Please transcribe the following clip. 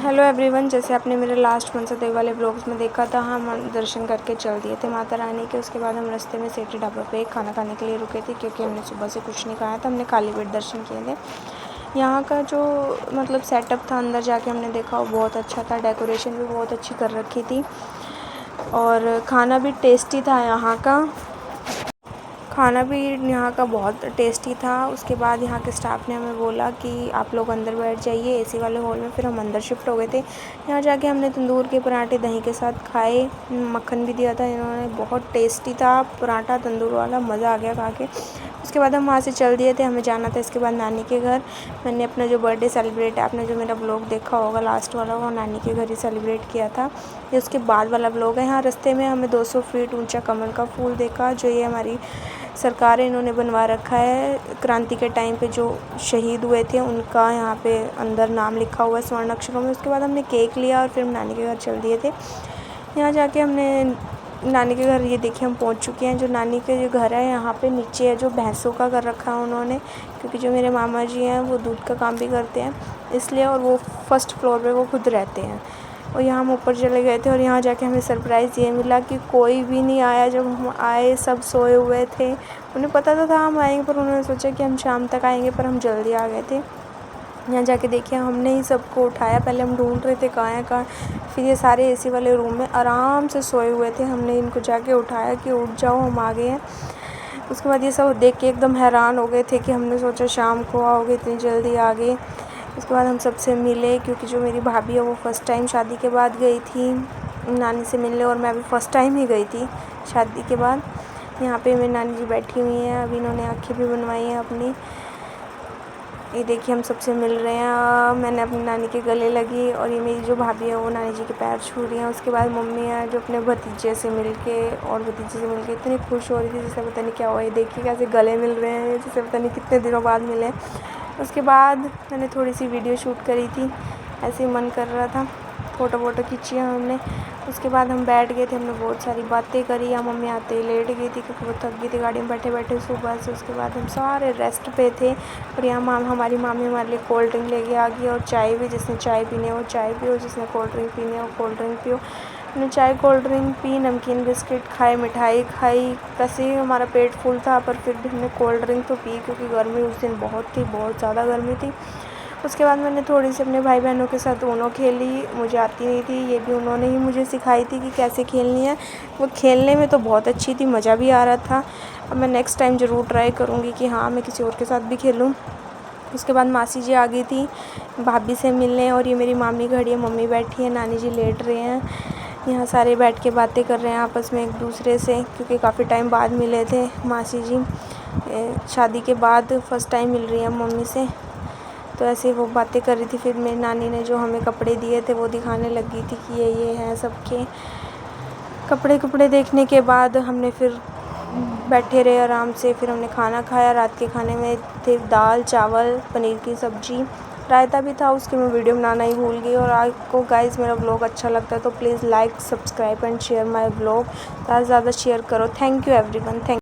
Hello everyone, जैसे आपने मेरे लास्ट मनसदेव वाले ब्लॉग्स में देखा था, हम दर्शन करके चल दिए थे माता रानी के। उसके बाद हम रास्ते में सेठी ढाबा पे खाना खाने के लिए रुके थे, क्योंकि हमने सुबह से कुछ नहीं खाया था। हमने खाली पेट दर्शन किए थे। यहाँ का जो मतलब सेटअप था, अंदर जाके हमने देखा, वो बहुत अच्छा था। डेकोरेशन भी बहुत अच्छी कर रखी थी और खाना भी टेस्टी था। यहाँ का खाना भी यहाँ का बहुत टेस्टी था। उसके बाद यहाँ के स्टाफ ने हमें बोला कि आप लोग अंदर बैठ जाइए एसी वाले हॉल में। फिर हम अंदर शिफ्ट हो गए थे। यहाँ जाके हमने तंदूर के पराठे दही के साथ खाए। मक्खन भी दिया था इन्होंने, बहुत टेस्टी था पराठा तंदूर वाला, मज़ा आ गया खा के। उसके बाद हम वहाँ से चल दिए थे, हमें जाना था इसके बाद नानी के घर। मैंने अपना जो बर्थडे सेलिब्रेट, आपने जो मेरा ब्लॉग देखा होगा लास्ट वाला, वो नानी के घर ही सेलिब्रेट किया था। ये उसके बाद वाला ब्लॉग है। यहाँ रास्ते में हमें 200 फीट ऊंचा कमल का फूल देखा, जो ये हमारी सरकार इन्होंने बनवा रखा है। क्रांति के टाइम पे जो शहीद हुए थे उनका यहाँ पे अंदर नाम लिखा हुआ है स्वर्ण अक्षरों में। उसके बाद हमने केक लिया और फिर हम नानी के घर चल दिए थे। यहाँ जाके हमने नानी के घर, ये देखिए हम पहुँच चुके हैं। जो नानी के जो घर है यहाँ पे नीचे है, जो भैंसों का कर रखा है उन्होंने, क्योंकि जो मेरे मामा जी हैं वो दूध का काम भी करते हैं इसलिए, और वो फर्स्ट फ्लोर पे वो खुद रहते हैं। और यहाँ हम ऊपर चले गए थे और यहाँ जाके हमें सरप्राइज़ ये मिला कि कोई भी नहीं आया। जब हम आए सब सोए हुए थे। उन्हें पता तो था हम आएंगे, पर उन्होंने सोचा कि हम शाम तक आएंगे, पर हम जल्दी आ गए थे। यहाँ जाके देखिए हमने ही सबको उठाया। पहले हम ढूंढ रहे थे कहाँ है कहाँ, फिर ये सारे एसी वाले रूम में आराम से सोए हुए थे। हमने इनको जाके उठाया कि उठ जाओ, हम आ गए हैं। उसके बाद ये सब देख के एकदम हैरान हो गए थे कि हमने सोचा शाम को आओगे, इतनी जल्दी आ गए। उसके बाद हम सबसे मिले, क्योंकि जो मेरी भाभी है वो फ़र्स्ट टाइम शादी के बाद गई थी नानी से मिलने, और मैं भी फ़र्स्ट टाइम ही गई थी शादी के बाद। यहाँ पे मेरी नानी जी बैठी हुई हैं, अभी इन्होंने आँखें भी बनवाई हैं अपनी। ये देखिए हम सबसे मिल रहे हैं। मैंने अपनी नानी के गले लगी, और ये मेरी जो भाभी है वो नानी जी के पैर छू रही हैं। उसके बाद मम्मी है जो अपने भतीजे से मिलके और भतीजे से मिलके इतनी खुश हो रही थी जैसे पता नहीं क्या हुआ। ये देखिए कैसे गले मिल रहे हैं, जैसे पता नहीं कितने दिनों बाद मिले। उसके बाद मैंने थोड़ी सी वीडियो शूट करी थी, ऐसे ही मन कर रहा था, फ़ोटो वोटो खींची हमने। उसके बाद हम बैठ गए थे, हमने बहुत सारी बातें करी। या मम्मी आते ही लेट गई थी क्योंकि वो थक गई थी गाड़ी में बैठे बैठे सुबह से। उसके बाद हम सारे रेस्ट पे थे, और यहाँ हमारी मामी हमारे लिए कोल्ड ड्रिंक लेके आ गई, और चाय भी। जिसने चाय पीनी है वो चाय पियो, जिसने कोल्ड ड्रिंक पीनी है वो कोल्ड ड्रिंक पियो। हमने चाय कोल्ड ड्रिंक पी, नमकीन बिस्किट खाए, मिठाई खाई। वैसे ही हमारा पेट फुल था, पर फिर भी हमने कोल्ड ड्रिंक तो पी, क्योंकि गर्मी उस दिन बहुत थी, बहुत ज़्यादा गर्मी थी। उसके बाद मैंने थोड़ी सी अपने भाई बहनों के साथ ऊनो खेली। मुझे आती नहीं थी, ये भी उन्होंने ही मुझे सिखाई थी कि कैसे खेलनी है। वो खेलने में तो बहुत अच्छी थी, मज़ा भी आ रहा था। अब मैं नेक्स्ट टाइम ज़रूर ट्राई करूँगी कि हाँ मैं किसी और के साथ भी खेलूँ। उसके बाद मासी जी आ गई थी भाभी से मिलने, और ये मेरी मामी खड़ी है, मम्मी बैठी है, नानी जी लेट रहे हैं। यहाँ सारे बैठ के बातें कर रहे हैं आपस में एक दूसरे से, क्योंकि काफ़ी टाइम बाद मिले थे मासी जी। शादी के बाद फ़र्स्ट टाइम मिल रही है मम्मी से, तो ऐसे वो बातें कर रही थी। फिर मेरी नानी ने जो हमें कपड़े दिए थे वो दिखाने लगी थी कि ये हैं सबके कपड़े देखने के बाद हमने फिर बैठे रहे आराम से। फिर हमने खाना खाया। रात के खाने में थे दाल चावल, पनीर की सब्ज़ी, रायता भी था। उसकी मैं वीडियो बनाना ही भूल गई। और आपको गाइस मेरा ब्लॉग अच्छा लगता है तो please like, subscribe and share my blog. ज़्यादा से ज़्यादा शेयर करो। Thank you everyone, thank